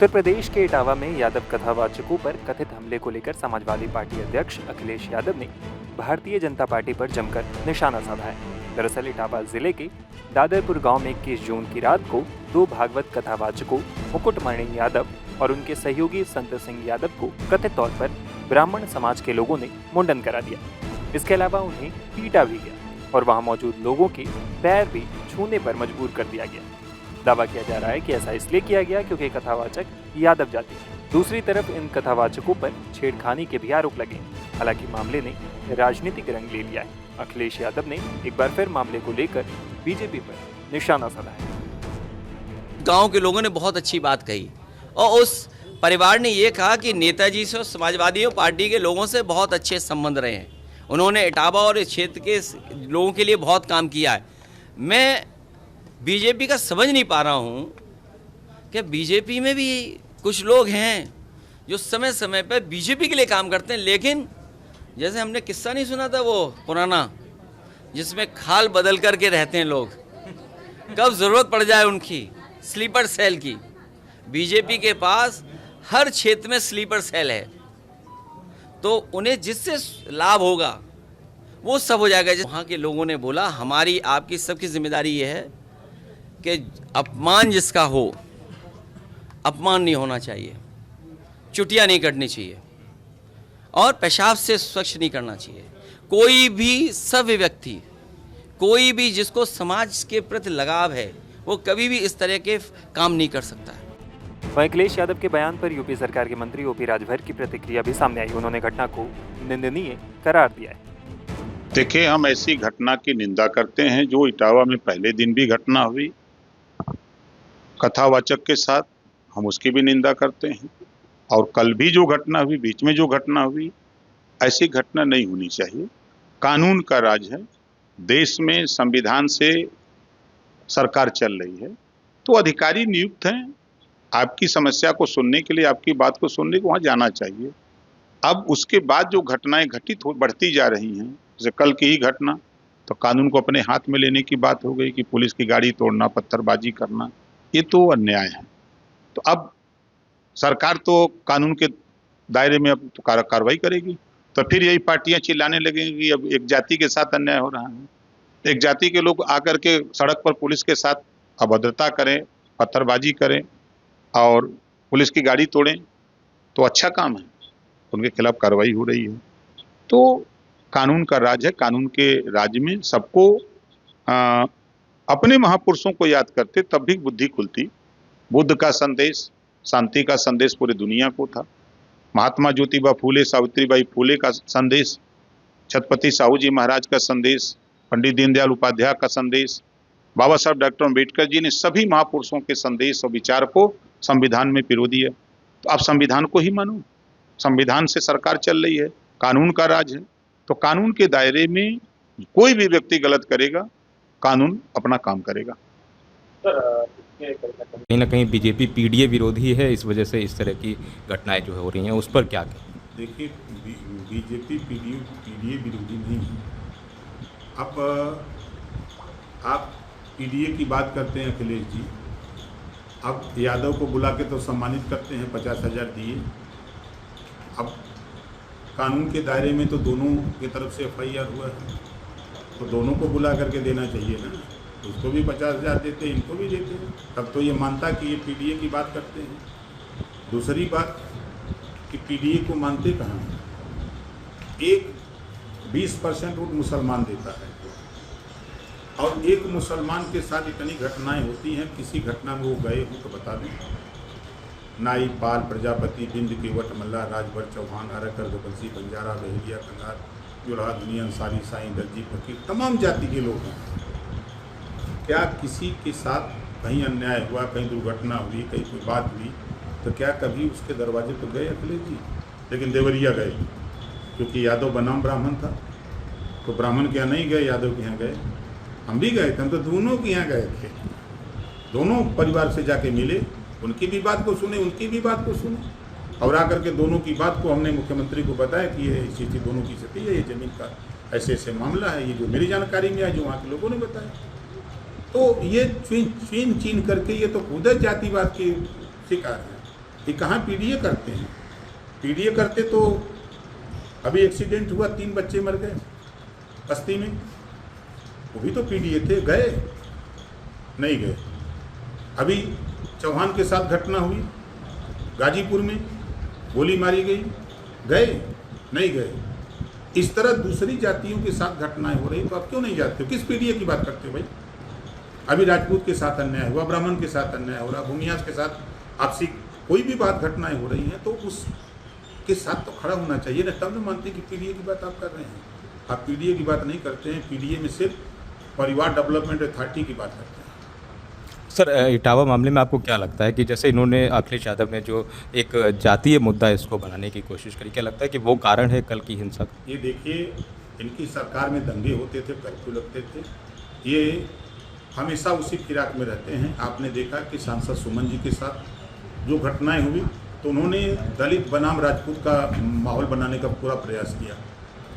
उत्तर प्रदेश के इटावा में यादव कथावाचकों पर कथित हमले को लेकर समाजवादी पार्टी अध्यक्ष अखिलेश यादव ने भारतीय जनता पार्टी पर जमकर निशाना साधा है। दरअसल इटावा जिले के दादरपुर गांव में 21 जून की रात को दो भागवत कथावाचकों मुकुटमणि यादव और उनके सहयोगी संत सिंह यादव को कथित तौर पर ब्राह्मण समाज के लोगों ने मुंडन करा दिया। इसके अलावा उन्हें पीटा भी गया और वहां मौजूद लोगों के पैर भी छूने पर मजबूर कर दिया गया। दावा किया जा रहा है कि ऐसा इसलिए किया गया क्योंकि कथावाचक यादव जाति हैं। दूसरी तरफ इन कथावाचकों पर छेड़खानी के भी आरोप लगे। हालांकि मामले ने राजनीतिक रंग ले लिया है। अखिलेश यादव ने एक बार फिर मामले को लेकर बीजेपी पर निशाना साधा है। गांव के लोगों ने बहुत अच्छी बात कही और उस परिवार ने ये कहा कि नेताजी से और समाजवादी पार्टी के लोगों से बहुत अच्छे संबंध रहे हैं। उन्होंने इटावा और इस क्षेत्र के लोगों के लिए बहुत काम किया है। मैं बीजेपी का समझ नहीं पा रहा हूँ कि बीजेपी में भी कुछ लोग हैं जो समय समय पर बीजेपी के लिए काम करते हैं, लेकिन जैसे हमने किस्सा नहीं सुना था वो पुराना, जिसमें खाल बदल करके रहते हैं लोग, कब ज़रूरत पड़ जाए उनकी स्लीपर सेल की। बीजेपी के पास हर क्षेत्र में स्लीपर सेल है, तो उन्हें जिससे लाभ होगा वो सब हो जाएगा। वहाँ के लोगों ने बोला हमारी आपकी सबकी जिम्मेदारी ये है कि अपमान जिसका हो, अपमान नहीं होना चाहिए, चुटिया नहीं कटनी चाहिए और पेशाब से स्वच्छ नहीं करना चाहिए। कोई भी सभ्य व्यक्ति, कोई भी जिसको समाज के प्रति लगाव है, वो कभी भी इस तरह के काम नहीं कर सकता है। वहीं अखिलेश यादव के बयान पर यूपी सरकार के मंत्री ओपी राजभर की प्रतिक्रिया भी सामने आई। उन्होंने घटना को निंदनीय करार दिया है। देखिए, हम ऐसी घटना की निंदा करते हैं जो इटावा में पहले दिन भी घटना हुई कथावाचक के साथ, हम उसकी भी निंदा करते हैं। और कल भी जो घटना हुई, बीच में जो घटना हुई, ऐसी घटना नहीं होनी चाहिए। कानून का राज है, देश में संविधान से सरकार चल रही है, तो अधिकारी नियुक्त हैं। आपकी समस्या को सुनने के लिए, आपकी बात को सुनने को वहाँ जाना चाहिए। अब उसके बाद जो घटनाएं घटित बढ़ती जा रही हैं, जैसे कल की ही घटना, तो कानून को अपने हाथ में लेने की बात हो गई कि पुलिस की गाड़ी तोड़ना, पत्थरबाजी करना, ये तो अन्याय है। तो अब सरकार तो कानून के दायरे में अब तो कार्रवाई करेगी। तो फिर यही पार्टियां चिल्लाने लगेंगी कि अब एक जाति के साथ अन्याय हो रहा है। एक जाति के लोग आकर के सड़क पर पुलिस के साथ अभद्रता करें, पत्थरबाजी करें और पुलिस की गाड़ी तोड़ें, तो अच्छा काम है, उनके खिलाफ कार्रवाई हो रही है। तो कानून का राज है, कानून के राज में सबको अपने महापुरुषों को याद करते तब भी बुद्धि खुलती। बुद्ध का संदेश, शांति का संदेश पूरी दुनिया को था। महात्मा ज्योतिबा फूले, सावित्रीबाई फूले का संदेश, छत्रपति साहू जी महाराज का संदेश, पंडित दीनदयाल उपाध्याय का संदेश, बाबा साहब डॉक्टर अम्बेडकर जी ने सभी महापुरुषों के संदेश और विचार को संविधान में पिरो दिया। तो आप संविधान को ही मानो, संविधान से सरकार चल रही है, कानून का राज है। तो कानून के दायरे में कोई भी व्यक्ति गलत करेगा, कानून अपना काम करेगा। कहीं ना कहीं बीजेपी पीडीए विरोधी है, इस वजह से इस तरह की घटनाएं जो हो रही हैं, उस पर क्या कहें? देखिए, बीजेपी पीडीए विरोधी नहीं है। अब आप पीडीए की बात करते हैं अखिलेश जी, अब यादव को बुला के तो सम्मानित करते हैं, 50,000 दिए। अब कानून के दायरे में तो दोनों की तरफ से एफआईआर हुआ है, तो दोनों को बुला करके देना चाहिए ना। उसको भी 50,000 देते हैं, इनको भी देते हैं, तब तो ये मानता कि ये पीडीए की बात करते हैं। दूसरी बात कि पीडीए को मानते कहाँ हैं? एक 20% वोट मुसलमान देता है और एक मुसलमान के साथ इतनी घटनाएं होती हैं। किसी घटना में वो गए हो तो बता दें। नाई, पाल, प्रजापति, बिंद, केवट, मल्ला, राजभर, चौहान, अरकर, गबंसी, बंजारा, बहेलिया, कंगार, जुलाहा, दुनिया, अंसारी, साईं, दर्जी, फकीर, तमाम जाति के लोग हैं। क्या किसी के साथ कहीं अन्याय हुआ, कहीं दुर्घटना हुई, कहीं कोई बात हुई, तो क्या कभी उसके दरवाजे पर गए अखिलेश जी? लेकिन देवरिया गए, क्योंकि यादव बनाम ब्राह्मण था, तो ब्राह्मण के यहाँ नहीं गए, यादव के यहाँ गए। हम भी गए थे, हम तो दोनों के यहाँ गए थे, दोनों परिवार से जाके मिले, उनकी भी बात को सुने, उनकी भी बात को सुने और आकर के दोनों की बात को हमने मुख्यमंत्री को बताया कि ये स्थिति दोनों की स्थिति है, ये जमीन का ऐसे ऐसे मामला है, ये जो मेरी जानकारी में है, जो वहाँ के लोगों ने बताया। तो ये छीन करके ये तो खुद जातिवाद की शिकार है। ये कहाँ पीडीए करते हैं? पीडीए करते तो अभी एक्सीडेंट हुआ, 3 बच्चे मर गए बस्ती में, वो भी तो पीडीए थे, गए नहीं गए। अभी चौहान के साथ घटना हुई गाजीपुर में, गोली मारी गई, गए नहीं गए। इस तरह दूसरी जातियों के साथ घटनाएं हो रही, तो आप क्यों नहीं जाते हो? किस पीडीए की बात करते हो भाई? अभी राजपूत के साथ अन्याय हुआ, ब्राह्मण के साथ अन्याय हो रहा, भूमियाज के साथ आपसी कोई भी बात घटनाएं हो रही हैं, तो उसके साथ तो खड़ा होना चाहिए ना, तब न मानते कि पीडीए की बात आप कर रहे हैं। आप पीडीए की बात नहीं करते हैं, पीडीए में सिर्फ परिवार डेवलपमेंट अथॉरिटी की बात करते हैं। सर, इटावा मामले में आपको क्या लगता है कि जैसे इन्होंने अखिलेश यादव ने जो एक जातीय मुद्दा इसको बनाने की कोशिश करी, क्या लगता है कि वो कारण है कल की हिंसा का? ये देखिए, इनकी सरकार में दंगे होते थे, कर्फ्यू लगते थे, ये हमेशा उसी फिराक में रहते हैं। आपने देखा कि सांसद सुमन जी के साथ जो घटनाएं हुई, तो उन्होंने दलित बनाम राजपूत का माहौल बनाने का पूरा प्रयास किया,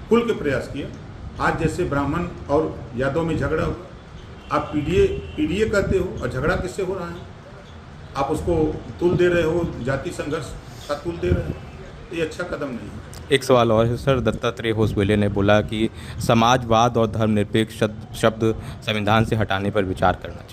खुल के प्रयास किया। आज जैसे ब्राह्मण और यादव में झगड़ा हुआ, आप पीडीए करते हो और झगड़ा किससे हो रहा है? आप उसको तुल दे रहे हो, जाति संघर्ष का तुल दे रहे हो, ये अच्छा कदम नहीं है। एक सवाल और है सर, दत्तात्रेय होसबोले ने बोला कि समाजवाद और धर्मनिरपेक्ष शब्द संविधान से हटाने पर विचार करना चाहिए।